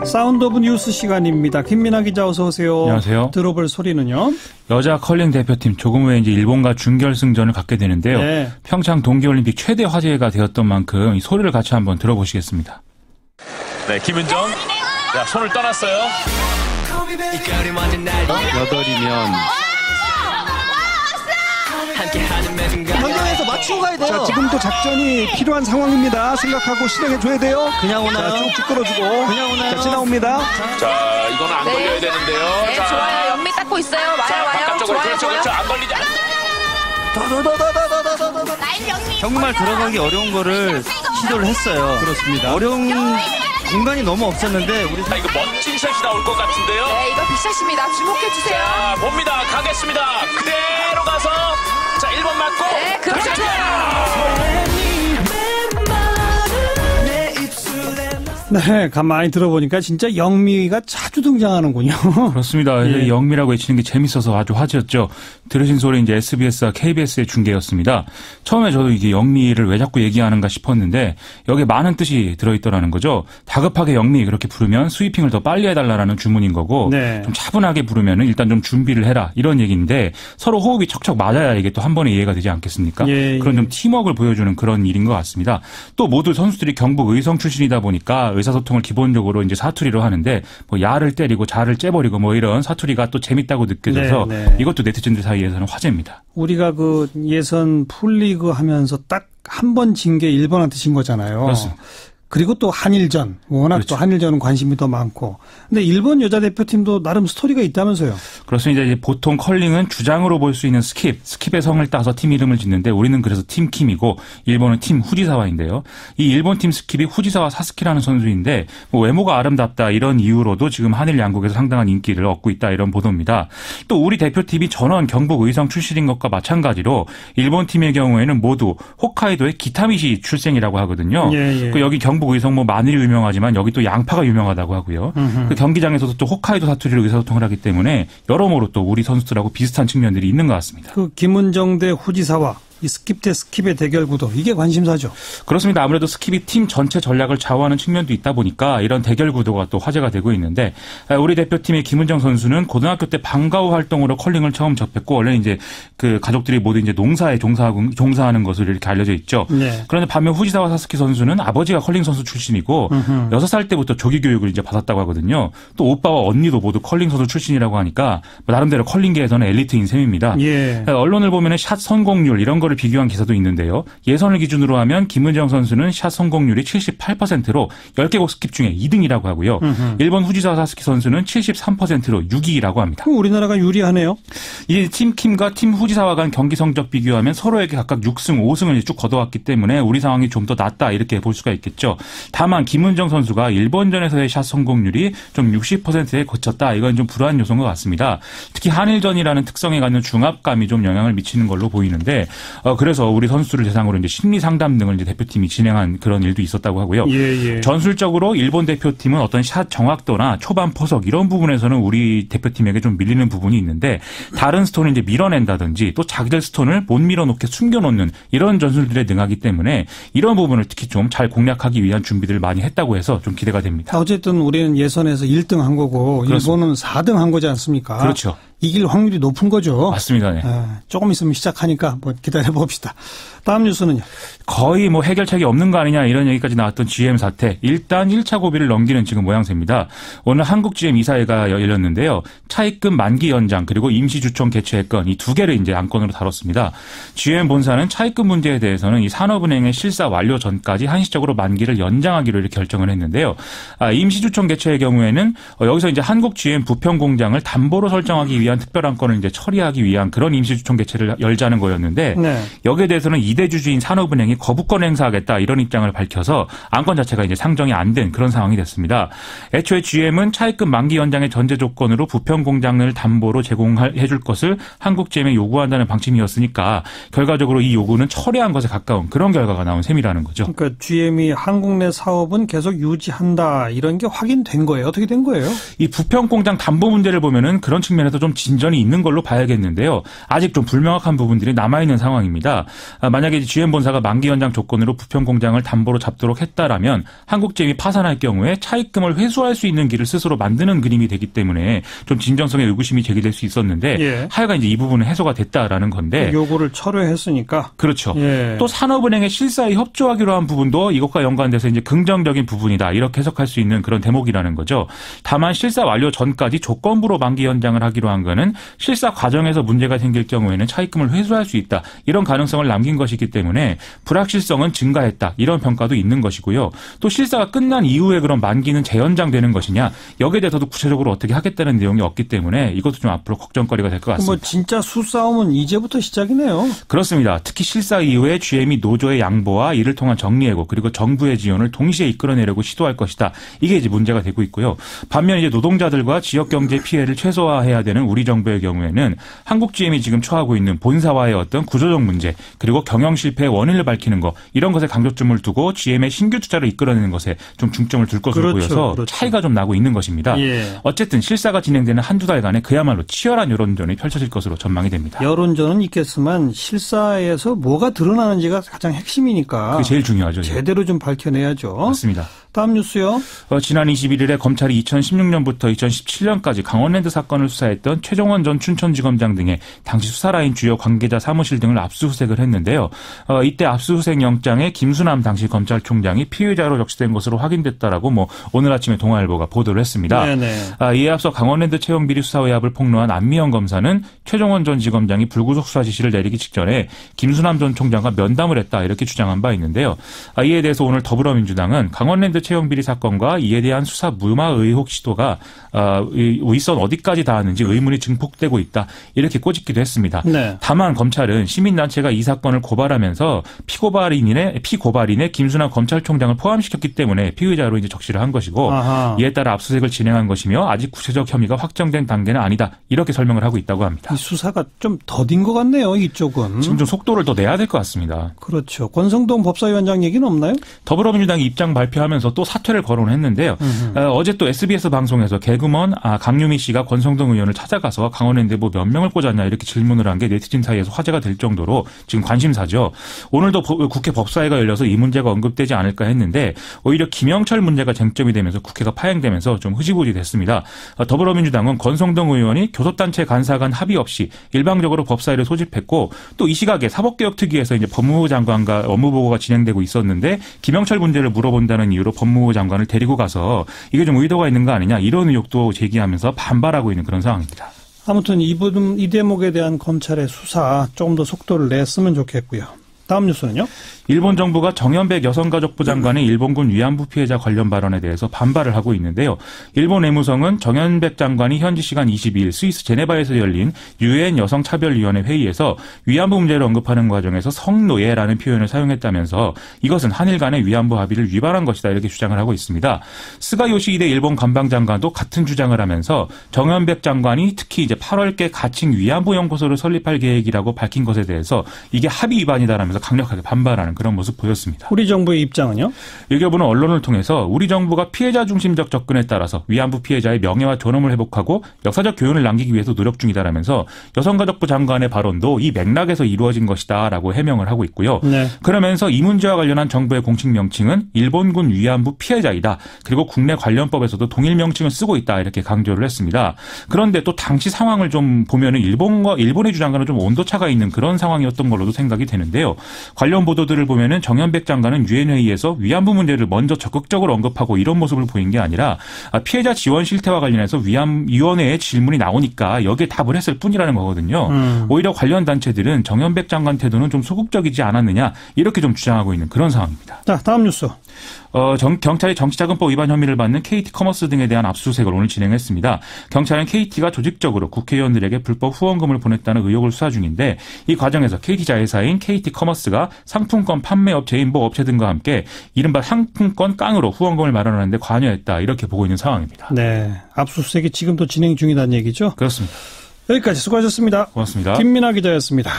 사운드 오브 뉴스 시간입니다. 김민아 기자 어서 오세요. 안녕하세요. 들어볼 소리는요. 여자 컬링 대표팀 조금 후에 이제 일본과 준결승전을 갖게 되는데요. 네. 평창 동계올림픽 최대 화제가 되었던 만큼 이 소리를 같이 한번 들어보시겠습니다. 네, 김은정. 자, 손을 떠났어요. 8이면 변경해서 맞추고 가야 돼요. 자, 지금도 작전이 필요한 상황입니다. 생각하고 실행해줘야 돼요. 그냥 오나요? 자, 쭉쭉 끌어주고. 그냥 오나요? 자, 지나옵니다. 자, 이거는 안 걸려야 되는데요. 네, 자, 좋아요. 연미 닦고 있어요. 와요, 자, 와요. 바깥쪽으로 좋아요, 그렇죠, 좋아요. 그렇죠. 안 걸리지 않 정말 들어가기 어려운 거를 시도를 했어요. 그렇습니다. 어려운 공간이 너무 없었는데 우리 자, 이거 멋진 샷이 나올 것 같은데요. 네, 이거 빅샷입니다. 주목해주세요. 자, 봅니다. 가겠습니다. 그대로 가서 자, 1번 맞고. 네, 그렇죠. 네, 가만히 들어보니까 진짜 영미가 자주 등장하는군요. 그렇습니다. 예. 영미라고 외치는 게 재밌어서 아주 화제였죠. 들으신 소리 이제 SBS와 KBS의 중계였습니다. 처음에 저도 이게 영미를 왜 자꾸 얘기하는가 싶었는데 여기에 많은 뜻이 들어있더라는 거죠. 다급하게 영미 그렇게 부르면 스위핑을 더 빨리 해달라는 주문인 거고 네. 좀 차분하게 부르면 일단 좀 준비를 해라 이런 얘기인데 서로 호흡이 척척 맞아야 이게 또 한 번에 이해가 되지 않겠습니까? 예, 그런 좀 팀워크를 보여주는 그런 일인 것 같습니다. 또 모두 선수들이 경북 의성 출신이다 보니까 의사소통을 기본적으로 이제 사투리로 하는데 뭐 야를 때리고 자를 째버리고 뭐 이런 사투리가 또 재밌다고 느껴져서 네, 네. 이것도 네티즌들 사이에서는 화제입니다. 우리가 그 예선 풀리그 하면서 딱 한 번 진 게 일본한테 진 거잖아요. 그렇습니다. 그리고 또 한일전, 워낙 그렇죠. 또 한일전은 관심이 더 많고. 근데 일본 여자 대표팀도 나름 스토리가 있다면서요. 그렇습니다. 이제 보통 컬링은 주장으로 볼 수 있는 스킵의 성을 따서 팀 이름을 짓는데 우리는 그래서 팀킴이고 일본은 팀 후지사와인데요. 이 일본 팀 스킵이 후지사와 사스키라는 선수인데 뭐 외모가 아름답다 이런 이유로도 지금 한일 양국에서 상당한 인기를 얻고 있다 이런 보도입니다. 또 우리 대표팀이 전원 경북 의성 출신인 것과 마찬가지로 일본 팀의 경우에는 모두 홋카이도의 기타미시 출생이라고 하거든요. 예, 예. 그 여기 경북 의성 뭐 마늘이 유명하지만 여기 또 양파가 유명하다고 하고요. 그 경기장에서도 또 홋카이도 사투리로 의사소통을 하기 때문에 여러모로 또 우리 선수들하고 비슷한 측면들이 있는 것 같습니다. 그 김은정 대 후지사와 이 스킵 대 스킵의 대결 구도 이게 관심사죠. 그렇습니다. 아무래도 스킵이 팀 전체 전략을 좌우하는 측면도 있다 보니까 이런 대결 구도가 또 화제가 되고 있는데 우리 대표팀의 김은정 선수는 고등학교 때 방과후 활동으로 컬링을 처음 접했고 원래 이제 그 가족들이 모두 이제 농사에 종사하는 것으로 이렇게 알려져 있죠. 네. 그런데 반면 후지사와 사스키 선수는 아버지가 컬링 선수 출신이고 6살 때부터 조기 교육을 이제 받았다고 하거든요. 또 오빠와 언니도 모두 컬링 선수 출신이라고 하니까 나름대로 컬링계에서는 엘리트인 셈입니다. 예. 언론을 보면은 샷 성공률 이런 걸 비교한 기사도 있는데요. 예선을 기준으로 하면 김은정 선수는 샷 성공률이 78%로 10개국 스킵 중에 2등이라고 하고요. 일본 후지사 사스키 선수는 73%로 6위라고 합니다. 그럼 우리나라가 유리하네요. 이 팀 킴과 팀 후지사와 간 경기 성적 비교하면 서로에게 각각 6승, 5승을 쭉 거둬왔기 때문에 우리 상황이 좀 더 낫다 이렇게 볼 수가 있겠죠. 다만 김은정 선수가 일본전에서의 샷 성공률이 좀 60%에 그쳤다. 이건 좀 불안한 요소인 것 같습니다. 특히 한일전이라는 특성에 갖는 중압감이 좀 영향을 미치는 걸로 보이는데 그래서 우리 선수를 대상으로 이제 심리 상담 등을 이제 대표팀이 진행한 그런 일도 있었다고 하고요. 예, 예. 전술적으로 일본 대표팀은 어떤 샷 정확도나 초반 포석 이런 부분에서는 우리 대표팀에게 좀 밀리는 부분이 있는데 다른 스톤을 이제 밀어낸다든지 또 자기들 스톤을 못 밀어놓게 숨겨놓는 이런 전술들에 능하기 때문에 이런 부분을 특히 좀 잘 공략하기 위한 준비들을 많이 했다고 해서 좀 기대가 됩니다. 어쨌든 우리는 예선에서 1등 한 거고 그렇습니다. 일본은 4등 한 거지 않습니까? 그렇죠. 이길 확률이 높은 거죠. 맞습니다. 네. 조금 있으면 시작하니까 뭐 기다려 봅시다. 다음 뉴스는요. 거의 뭐 해결책이 없는 거 아니냐 이런 얘기까지 나왔던 GM 사태. 일단 1차 고비를 넘기는 지금 모양새입니다. 오늘 한국 GM 이사회가 열렸는데요. 차입금 만기 연장 그리고 임시주총 개최 건 이 두 개를 이제 안건으로 다뤘습니다. GM 본사는 차입금 문제에 대해서는 이 산업은행의 실사 완료 전까지 한시적으로 만기를 연장하기로 이렇게 결정을 했는데요. 임시주총 개최의 경우에는 여기서 이제 한국 GM 부평 공장을 담보로 설정하기 위한 특별 안건을 이제 처리하기 위한 그런 임시주총 개최를 열자는 거였는데 네. 여기에 대해서는 2대 주주인 산업은행이 거부권 행사하겠다 이런 입장을 밝혀서 안건 자체가 이제 상정이 안 된 그런 상황이 됐습니다. 애초에 GM은 차입금 만기 연장의 전제 조건으로 부평 공장을 담보로 제공해 줄 것을 한국 GM에 요구한다는 방침이었으니까 결과적으로 이 요구는 철회한 것에 가까운 그런 결과가 나온 셈이라는 거죠. 그러니까 GM이 한국 내 사업은 계속 유지한다 이런 게 확인된 거예요. 어떻게 된 거예요? 이 부평 공장 담보 문제를 보면은 그런 측면에서 좀 진전이 있는 걸로 봐야겠는데요. 아직 좀 불명확한 부분들이 남아있는 상황입니다. 만약에 GM 본사가 만기 연장 조건으로 부평 공장을 담보로 잡도록 했다라면 한국GM이 파산할 경우에 차입금을 회수할 수 있는 길을 스스로 만드는 그림이 되기 때문에 좀 진정성의 의구심이 제기될 수 있었는데 예. 하여간 이제 이 부분은 해소가 됐다라는 건데 요구를 철회했으니까. 그렇죠. 예. 또 산업은행의 실사에 협조하기로 한 부분도 이것과 연관돼서 이제 긍정적인 부분이다 이렇게 해석할 수 있는 그런 대목이라는 거죠. 다만 실사 완료 전까지 조건부로 만기 연장을 하기로 한 거는 실사 과정에서 문제가 생길 경우에는 차입금을 회수할 수 있다 이런 가능성을 남긴 것이기 때문에 불확실성은 증가했다 이런 평가도 있는 것이고요. 또 실사가 끝난 이후에 그런 만기는 재연장되는 것이냐 여기에 대해서도 구체적으로 어떻게 하겠다는 내용이 없기 때문에 이것도 좀 앞으로 걱정거리가 될 것 같습니다. 뭐 진짜 수싸움은 이제부터 시작이네요. 그렇습니다. 특히 실사 이후에 GM이 노조의 양보와 이를 통한 정리해고 그리고 정부의 지원을 동시에 이끌어내려고 시도할 것이다. 이게 이제 문제가 되고 있고요. 반면 이제 노동자들과 지역 경제 피해를 최소화해야 되는 우리 정부의 경우에는 한국 GM이 지금 처하고 있는 본사와의 어떤 구조적 문제 그리고 경영 실패의 원인을 밝히는 것 이런 것에 강조점을 두고 GM의 신규 투자를 이끌어내는 것에 좀 중점을 둘 것으로 보여서 차이가 좀 나고 있는 것입니다. 예. 어쨌든 실사가 진행되는 한두 달간에 그야말로 치열한 여론전이 펼쳐질 것으로 전망이 됩니다. 여론전은 있겠지만 실사에서 뭐가 드러나는지가 가장 핵심이니까. 그게 제일 중요하죠. 제대로 좀 밝혀내야죠. 맞습니다. 다음 뉴스요. 지난 21일에 검찰이 2016년부터 2017년까지 강원랜드 사건을 수사했던 최종원 전 춘천지검장 등의 당시 수사라인 주요 관계자 사무실 등을 압수수색을 했는데요. 이때 압수수색 영장에 김수남 당시 검찰총장이 피의자로 적시된 것으로 확인됐다라고 오늘 아침에 동아일보가 보도를 했습니다. 이에 앞서 강원랜드 채용비리 수사 의혹을 폭로한 안미영 검사는 최종원 전 지검장이 불구속 수사 지시를 내리기 직전에 김수남 전 총장과 면담을 했다 이렇게 주장한 바 있는데요. 이에 대해서 오늘 더불어민주당은 강원랜드 채용비리 사건과 이에 대한 수사 무마 의혹 시도가 윗선 어디까지 닿았는지 의문이 증폭되고 있다 이렇게 꼬집기도 했습니다. 네. 다만 검찰은 시민단체가 이 사건을 고발하면서 피고발인의 김수남 검찰총장을 포함시켰기 때문에 피의자로 이제 적시를 한 것이고 아하. 이에 따라 압수수색을 진행한 것이며 아직 구체적 혐의가 확정된 단계는 아니다 이렇게 설명을 하고 있다고 합니다. 이 수사가 좀 더딘 것 같네요. 이쪽은. 지금 좀 속도를 더 내야 될 것 같습니다. 그렇죠. 권성동 법사위원장 얘기는 없나요? 더불어민주당이 입장 발표하면서 또 사퇴를 거론했는데요. 어제 또 SBS 방송에서 개그먼 강유미 씨가 권성동 의원을 찾아가서 강원랜드에 몇 명을 꽂았냐 이렇게 질문을 한 게 네티즌 사이에서 화제가 될 정도로 지금 관심사죠. 오늘도 국회 법사위가 열려서 이 문제가 언급되지 않을까 했는데 오히려 김영철 문제가 쟁점이 되면서 국회가 파행되면서 좀 흐지부지 됐습니다. 더불어민주당은 권성동 의원이 교섭단체 간사 간 합의 없이 일방적으로 법사위를 소집했고 또 이 시각에 사법개혁특위에서 이제 법무부 장관과 업무보고가 진행되고 있었는데 김영철 문제를 물어본다는 이유로 법무부 장관을 데리고 가서 이게 좀 의도가 있는 거 아니냐 이런 의혹도 제기하면서 반발하고 있는 그런 상황입니다. 아무튼 이 대목에 대한 검찰의 수사 조금 더 속도를 냈으면 좋겠고요. 다음 뉴스는요? 일본 정부가 정현백 여성가족부 장관의 일본군 위안부 피해자 관련 발언에 대해서 반발을 하고 있는데요. 일본 외무성은 정현백 장관이 현지 시간 22일 스위스 제네바에서 열린 유엔 여성차별위원회 회의에서 위안부 문제를 언급하는 과정에서 성노예라는 표현을 사용했다면서 이것은 한일 간의 위안부 합의를 위반한 것이다 이렇게 주장을 하고 있습니다. 스가 요시히데 일본 관방장관도 같은 주장을 하면서 정현백 장관이 특히 이제 8월께 가칭 위안부 연구소를 설립할 계획이라고 밝힌 것에 대해서 이게 합의 위반이다라면서 강력하게 반발하는 그런 모습 보였습니다. 우리 정부의 입장은요? 외교부는 언론을 통해서 우리 정부가 피해자 중심적 접근에 따라서 위안부 피해자의 명예와 존엄을 회복하고 역사적 교훈을 남기기 위해서 노력 중이다라면서 여성가족부 장관의 발언도 이 맥락에서 이루어진 것이다라고 해명을 하고 있고요. 네. 그러면서 이 문제와 관련한 정부의 공식 명칭은 일본군 위안부 피해자이다. 그리고 국내 관련법에서도 동일 명칭을 쓰고 있다 이렇게 강조를 했습니다. 그런데 또 당시 상황을 좀 보면은 일본의 주장과는 좀 온도차가 있는 그런 상황이었던 걸로도 생각이 되는데요. 관련 보도들을 보면은 정현백 장관은 유엔 회의에서 위안부 문제를 먼저 적극적으로 언급하고 이런 모습을 보인 게 아니라 피해자 지원 실태와 관련해서 위원회에 질문이 나오니까 여기에 답을 했을 뿐이라는 거거든요. 오히려 관련 단체들은 정현백 장관 태도는 좀 소극적이지 않았느냐 이렇게 좀 주장하고 있는 그런 상황입니다. 자, 다음 뉴스. 경찰이 정치자금법 위반 혐의를 받는 KT 커머스 등에 대한 압수수색을 오늘 진행했습니다. 경찰은 KT가 조직적으로 국회의원들에게 불법 후원금을 보냈다는 의혹을 수사 중인데 이 과정에서 KT 자회사인 KT 커머스가 상품권 판매업체, 인보업체 등과 함께 이른바 상품권 깡으로 후원금을 마련하는 데 관여했다 이렇게 보고 있는 상황입니다. 네, 압수수색이 지금도 진행 중이라는 얘기죠? 그렇습니다. 여기까지 수고하셨습니다. 고맙습니다. 김민아 기자였습니다.